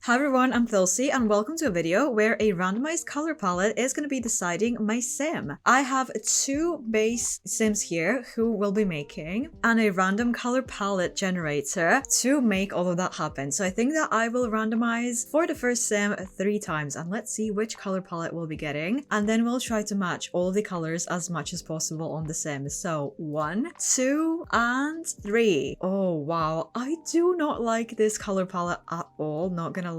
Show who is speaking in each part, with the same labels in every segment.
Speaker 1: Hi everyone, I'm Thilsey and welcome to a video where a randomized color palette is going to be deciding my sim. I have two base sims here who will be making and a random color palette generator to make all of that happen. So I think that I will randomize for the first sim 3 times and let's see which color palette we'll be getting, and then we'll try to match all of the colors as much as possible on the sim. So 1, 2, and 3. Oh wow, I do not like this color palette at all, not gonna lie.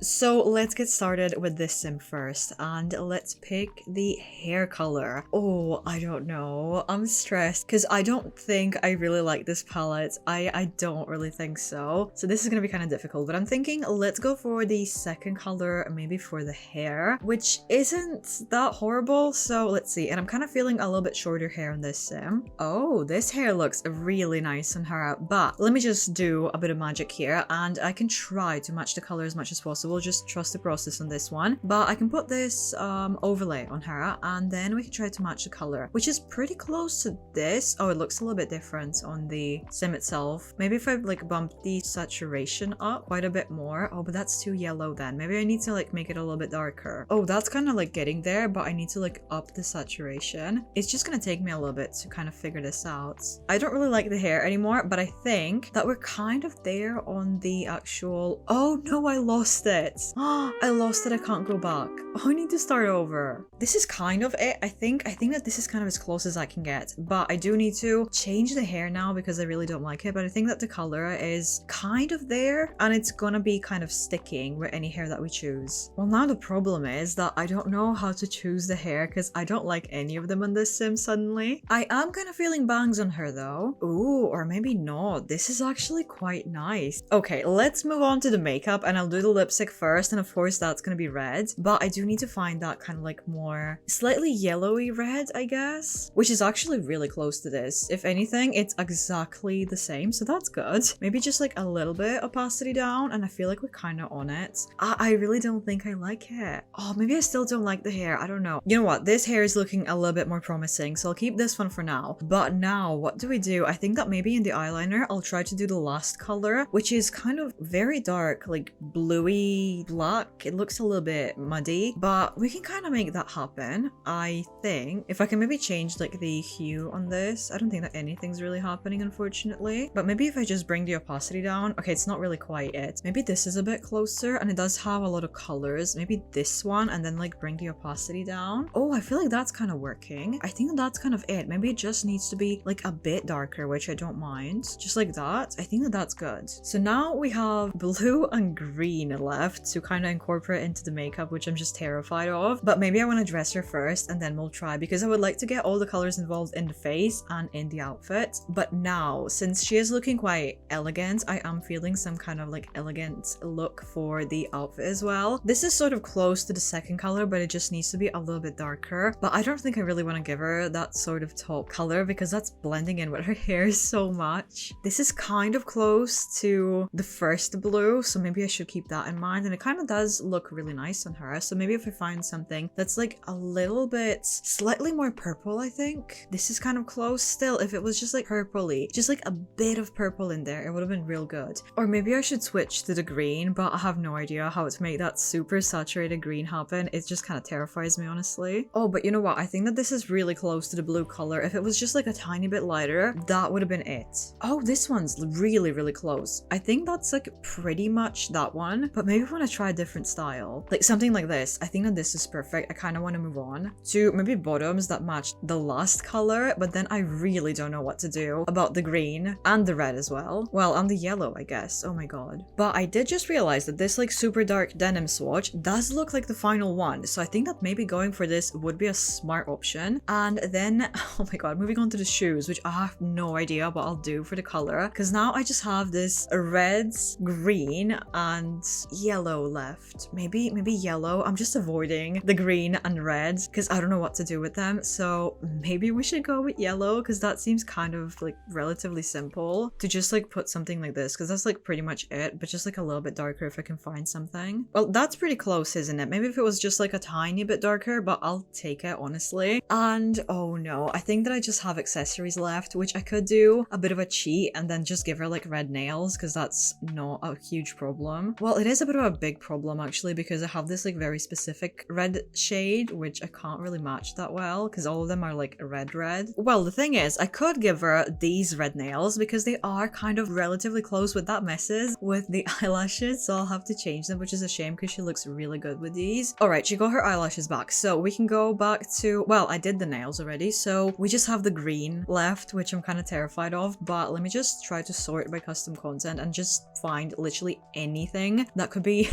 Speaker 1: So let's get started with this sim first and let's pick the hair color. Oh, I don't know. I'm stressed because I don't think I really like this palette. I don't really think so. So this is gonna be kind of difficult, but I'm thinking let's go for the second color, maybe for the hair, which isn't that horrible. So let's see. And I'm kind of feeling a little bit shorter hair on this sim. Oh, this hair looks really nice on her, but let me just do a bit of magic here and I can try to match the color as much as possible. Just trust the process on this one. But I can put this overlay on her and then we can try to match the color, which is pretty close to this. Oh, it looks a little bit different on the sim itself. Maybe if I like bump the saturation up quite a bit more. Oh, but that's too yellow then. Maybe I need to like make it a little bit darker. Oh, that's kind of like getting there, but I need to like up the saturation. It's just gonna take me a little bit to kind of figure this out. I don't really like the hair anymore, but I think that we're kind of there on the actual... Oh no, I lost it. I lost it. I can't go back. Oh, I need to start over. This is kind of it. I think that this is kind of as close as I can get, but I do need to change the hair now because I really don't like it. But I think that the color is kind of there and it's gonna be kind of sticking with any hair that we choose. Well, now the problem is that I don't know how to choose the hair because I don't like any of them on this sim suddenly. I am kind of feeling bangs on her though. Ooh, or maybe not. This is actually quite nice. Okay, let's move on to the makeup and I'll do the lipstick first, and of course that's gonna be red, but I do need to find that kind of like more slightly yellowy red, I guess, which is actually really close to this. If anything, it's exactly the same, so that's good. Maybe just like a little bit opacity down and I feel like we're kind of on it. I really don't think I like it. Oh, maybe I still don't like the hair. I don't know. You know what? This hair is looking a little bit more promising, so I'll keep this one for now. But now, what do we do? I think that maybe in the eyeliner, I'll try to do the last color, which is kind of very dark, like bluey black. It looks a little bit muddy, but we can kind of make that happen. I think if I can maybe change like the hue on this. I don't think that anything's really happening, unfortunately, but maybe if I just bring the opacity down. Okay, it's not really quite it. Maybe this is a bit closer and it does have a lot of colors. Maybe this one and then like bring the opacity down. Oh, I feel like that's kind of working. I think that's kind of it. Maybe it just needs to be like a bit darker, which I don't mind. Just like that. I think that that's good. So now we have blue and green left to kind of incorporate into the makeup, which I'm just terrified of. But maybe I want to dress her first and then we'll try, because I would like to get all the colors involved in the face and in the outfit. But now, since she is looking quite elegant, I am feeling some kind of like elegant look for the outfit as well. This is sort of close to the second color, but it just needs to be a little bit darker. But I don't think I really want to give her that sort of top color because that's blending in with her hair so much. This is kind of close to the first blue, so maybe I should keep that in mind. And it kind of does look really nice on her. So maybe if I find something that's like a little bit slightly more purple, I think this is kind of close still. If it was just like purpley, just like a bit of purple in there, it would have been real good. Or maybe I should switch to the green, but I have no idea how to make that super saturated green happen. It just kind of terrifies me, honestly. Oh, but you know what? I think that this is really close to the blue color. If it was just like a tiny bit lighter, that would have been it. Oh, this one's really, really close. I think that's like pretty much that one, but maybe I want to try a different style. Like something like this. I think that this is perfect. I kind of want to move on to maybe bottoms that match the last color, but then I really don't know what to do about the green and the red as well. Well, and the yellow, I guess. Oh my god. But I did just realize that this like super dark denim swatch does look like the final one. So I think that maybe going for this would be a smart option. And then, oh my god, moving on to the shoes, which I have no idea what I'll do for the color. Because now I just have this red, green, and yellow left. Maybe yellow. I'm just avoiding the green and red because I don't know what to do with them. So maybe we should go with yellow because that seems kind of like relatively simple to just like put something like this, because that's like pretty much it, but just like a little bit darker if I can find something. Well, that's pretty close, isn't it? Maybe if it was just like a tiny bit darker, but I'll take it, honestly. And oh no, I think that I just have accessories left, which I could do a bit of a cheat and then just give her like red nails because that's not a huge problem. Well, it is a bit of a big problem actually, because I have this like very specific red shade, which I can't really match that well because all of them are like red. Well, the thing is, I could give her these red nails because they are kind of relatively close, but that messes with the eyelashes, so I'll have to change them, which is a shame because she looks really good with these. All right, she got her eyelashes back, so we can go back to, well, I did the nails already, so we just have the green left, which I'm kind of terrified of, but let me just try to sort by custom content and just find literally anything that could be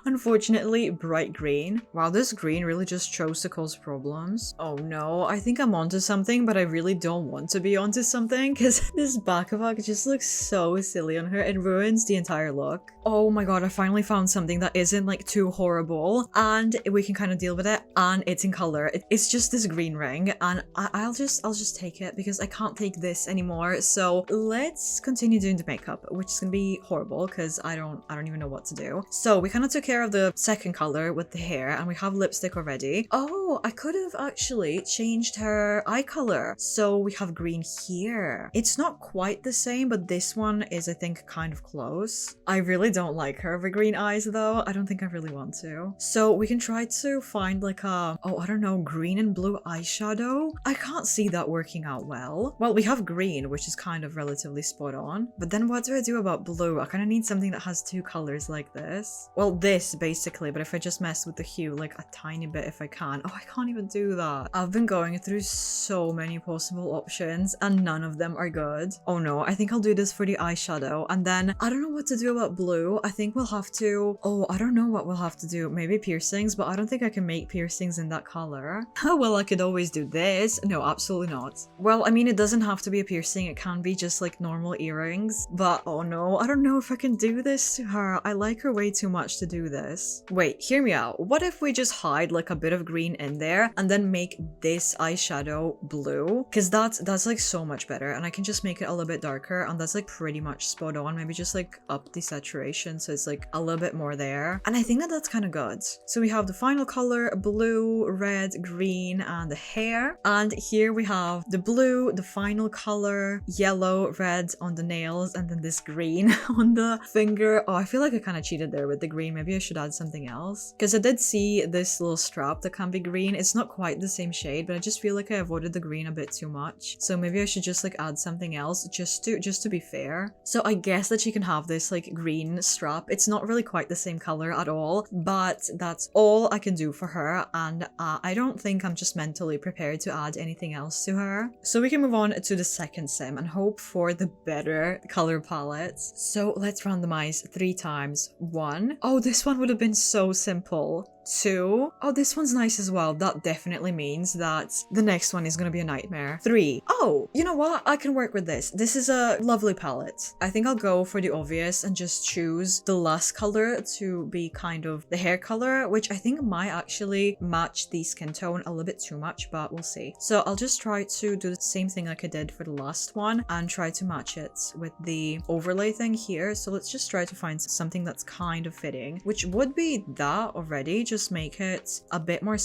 Speaker 1: unfortunately bright green. Wow, this green really just chose to cause problems. Oh no, I think I'm onto something, but I really don't want to be onto something because this backpack just looks so silly on her. It ruins the entire look. Oh my god, I finally found something that isn't like too horrible and we can kind of deal with it, and it's in color. It's just this green ring, and I'll just take it because I can't take this anymore. So let's continue doing the makeup, which is gonna be horrible because I don't even know what to do. So we kind of took care of the second color with the hair, and we have lipstick already. Oh, I could have actually changed her eye color. So we have green here. It's not quite the same, but this one is, I think, kind of close. I really don't like her with green eyes though. I don't think I really want to. So we can try to find like a, oh, I don't know, green and blue eyeshadow. I can't see that working out well. Well, we have green, which is kind of relatively spot on. But then what do I do about blue? I kind of need something that has two colors like this. Well, this basically, but if I just mess with the hue like a tiny bit if I can. Oh, I can't even do that. I've been going through so many possible options and none of them are good. Oh no, I think I'll do this for the eyeshadow, and then I don't know what to do about blue. I think we'll have to, oh, I don't know what we'll have to do. Maybe piercings, but I don't think I can make piercings in that color. Oh, well, I could always do this. No, absolutely not. Well, I mean, it doesn't have to be a piercing. It can be just like normal earrings, but oh no, I don't know if I can do this to her. I like her way too much to do this. Wait, hear me out. What if we just hide like a bit of green in there and then make this eyeshadow blue? Because that's like so much better, and I can just make it a little bit darker, and that's like pretty much spot on. Maybe just like up the saturation so it's like a little bit more there, and I think that that's kind of good. So we have the final color, blue, red, green, and the hair, and here we have the blue, the final color, yellow, red on the nails, and then this green on the finger. Oh, I feel like I kind of cheated there with the green. Maybe I should add something else, because I did see this little strap that can be green. It's not quite the same shade, but I just feel like I avoided the green a bit too much, so maybe I should just like add something else just to be fair. So I guess that she can have this like green strap. It's not really quite the same color at all, but that's all I can do for her, and I don't think I'm just mentally prepared to add anything else to her. So we can move on to the second sim and hope for the better color palettes. So let's randomize 3 times. 1. Oh, this one would have been so simple. 2. Oh, this one's nice as well. That definitely means that the next one is gonna be a nightmare. 3. Oh, you know what? I can work with this. This is a lovely palette. I think I'll go for the obvious and just choose the last color to be kind of the hair color, which I think might actually match the skin tone a little bit too much, but we'll see. So I'll just try to do the same thing like I did for the last one and try to match it with the overlay thing here. So let's just try to find something that's kind of fitting, which would be that already. Just make it a bit more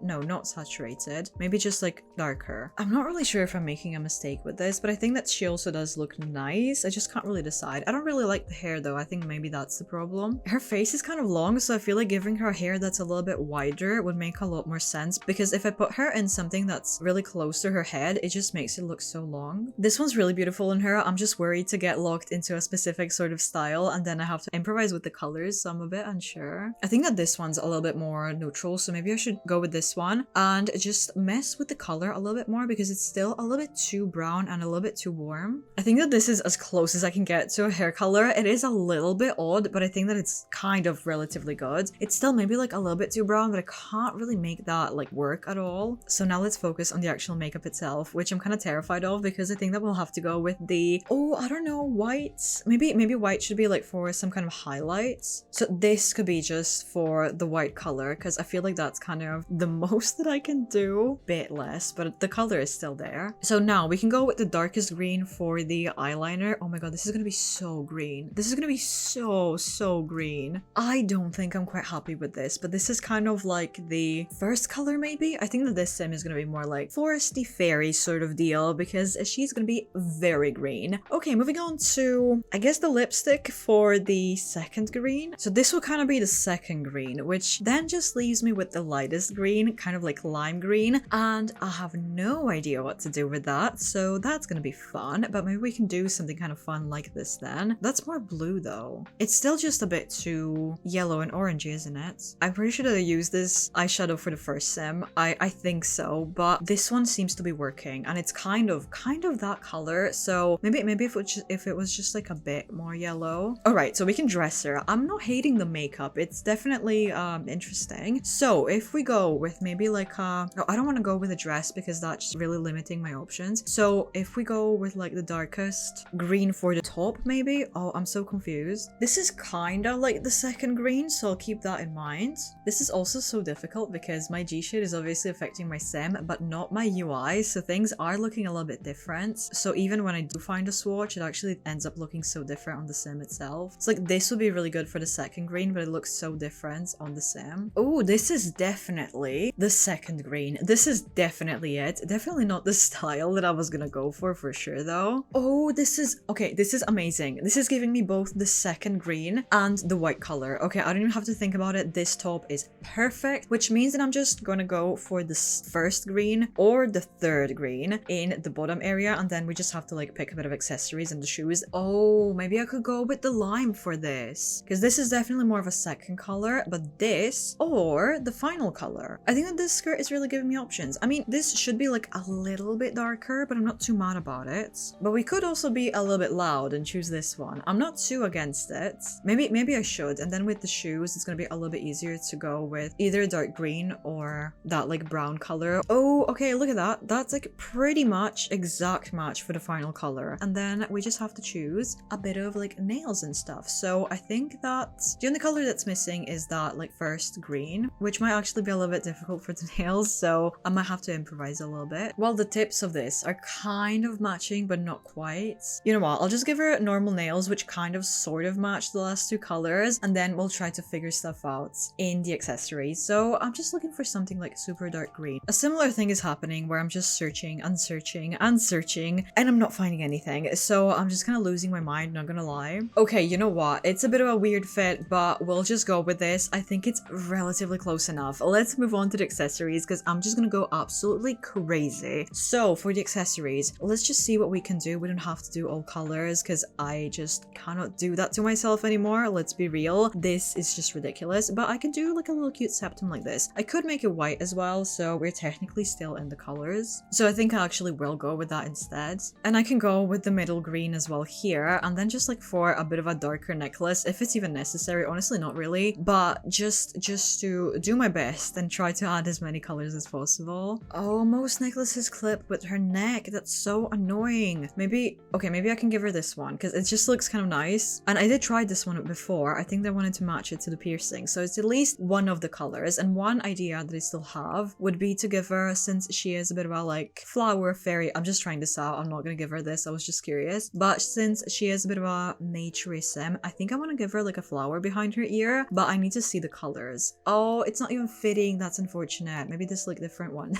Speaker 1: not saturated, maybe just like darker. I'm not really sure if I'm making a mistake with this, but I think that she also does look nice. I just can't really decide. I don't really like the hair though. I think maybe that's the problem. Her face is kind of long, so I feel like giving her hair that's a little bit wider would make a lot more sense, because if I put her in something that's really close to her head, it just makes it look so long. This one's really beautiful in her. I'm just worried to get locked into a specific sort of style and then I have to improvise with the colors, so I'm a bit unsure. I think that this one's a little bit more neutral, so maybe I should go with this one and just mess with the color a little bit more, because it's still a little bit too brown and a little bit too warm. I think that this is as close as I can get to a hair color. It is a little bit odd, but I think that it's kind of relatively good. It's still maybe like a little bit too brown, but I can't really make that like work at all. So now let's focus on the actual makeup itself, which I'm kind of terrified of, because I think that we'll have to go with the, oh, I don't know, white. Maybe white should be like for some kind of highlights. So this could be just for the white color because I feel like that's kind of the most that I can do. Bit less, but the color is still there. So now we can go with the darkest green for the eyeliner. Oh my god, this is gonna be so green. This is gonna be so green. I don't think I'm quite happy with this, but this is kind of like the first color maybe. I think that this sim is gonna be more like foresty fairy sort of deal because she's gonna be very green. Okay, moving on to, I guess, the lipstick for the second green. So this will kind of be the second green, which then just leaves me with the lightest green, kind of like lime green, and I have no idea what to do with that, so that's gonna be fun. But maybe we can do something kind of fun like this then. That's more blue though. It's still just a bit too yellow and orangey, isn't it? I'm pretty sure that I used this eyeshadow for the first sim. I think so, but this one seems to be working, and it's kind of that color. So maybe if it was just like a bit more yellow. All right, so we can dress her. I'm not hating the makeup. It's definitely interesting. So if we go with maybe like no, I don't want to go with a dress because that's really limiting my options. So if we go with like the darkest green for the top, maybe. Oh, I'm so confused. This is kind of like the second green, so I'll keep that in mind. This is also so difficult because my G shade is obviously affecting my sim, but not my UI, so things are looking a little bit different. So even when I do find a swatch, it actually ends up looking so different on the sim itself. It's like this would be really good for the second green, but it looks so different on the sim. Oh, this is definitely the second green. This is definitely it. Definitely not the style that I was gonna go for sure though. Oh, this is okay. This is amazing. This is giving me both the second green and the white color. Okay, I don't even have to think about it. This top is perfect, which means that I'm just gonna go for the first green or the third green in the bottom area, and then we just have to like pick a bit of accessories and the shoes. Oh, maybe I could go with the lime for this because this is definitely more of a second color, but this or the final color. I think that this skirt is really giving me options. I mean, this should be like a little bit darker, but I'm not too mad about it. But we could also be a little bit loud and choose this one. I'm not too against it. Maybe I should. And then with the shoes, it's gonna be a little bit easier to go with either dark green or that like brown color. Oh, okay, look at that. That's like pretty much exact match for the final color. And then we just have to choose a bit of like nails and stuff. So I think that the only color that's missing is that like first green, which might actually be a little bit difficult for the nails. So I might have to improvise a little bit. Well, the tips of this are kind of matching, but not quite. You know what? I'll just give her normal nails, which kind of sort of match the last two colors. And then we'll try to figure stuff out in the accessories. So I'm just looking for something like super dark green. A similar thing is happening where I'm just searching and searching and searching and I'm not finding anything. So I'm just kind of losing my mind, not gonna lie. Okay, you know what? It's a bit of a weird fit, but we'll just go with this. I think it's relatively close enough. Let's move on to the accessories because I'm just gonna go absolutely crazy. So for the accessories, let's just see what we can do. We don't have to do all colors because I just cannot do that to myself anymore. Let's be real. This is just ridiculous, but I can do like a little cute septum like this. I could make it white as well, so we're technically still in the colors. So I think I actually will go with that instead. And I can go with the middle green as well here, and then just like for a bit of a darker necklace, if it's even necessary. Honestly, not really, but just to do my best and try to add as many colors as possible. Oh, most necklaces clip with her neck. That's so annoying. Maybe I can give her this one because it just looks kind of nice. And I did try this one before. I think I wanted to match it to the piercing, so it's at least one of the colors. And one idea that I still have would be to give her, since she is a bit of a like flower fairy, I'm just trying this out, I'm not gonna give her this, I was just curious, but since she is a bit of a naturey sim, I think I want to give her like a flower behind her ear, but I need to see the colors. Oh, it's not even fitting. That's unfortunate. Maybe this like different one.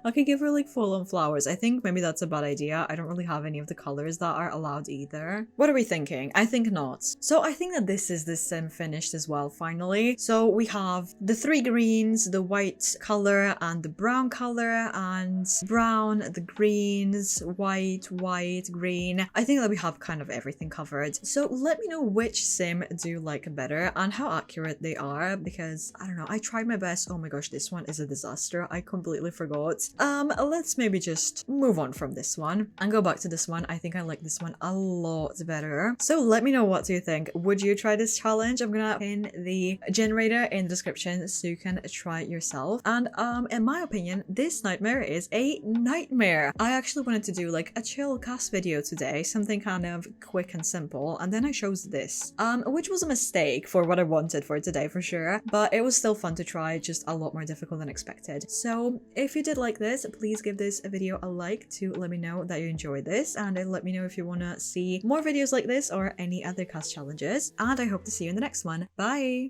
Speaker 1: I could give her like full-on flowers. I think maybe that's a bad idea. I don't really have any of the colors that are allowed either. What are we thinking? I think not. So I think that this is the sim finished as well, finally. So we have the three greens, the white color and the brown color, and brown, the greens, white, green. I think that we have kind of everything covered. So let me know which sim do you like better and how accurate they are, because I don't know, I tried my best. Oh my gosh, this one is a disaster. I completely forgot. Let's maybe just move on from this one and go back to this one. I think I like this one a lot better. So let me know, what do you think? Would you try this challenge? I'm gonna pin the generator in the description so you can try it yourself. And in my opinion, this nightmare is a nightmare. I actually wanted to do like a chill CAS video today, something kind of quick and simple, and then I chose this, which was a mistake for what I wanted for today for sure. But but it was still fun to try, just a lot more difficult than expected. So if you did like this, please give this video a like to let me know that you enjoyed this, and let me know if you want to see more videos like this or any other CAS challenges, and I hope to see you in the next one. Bye!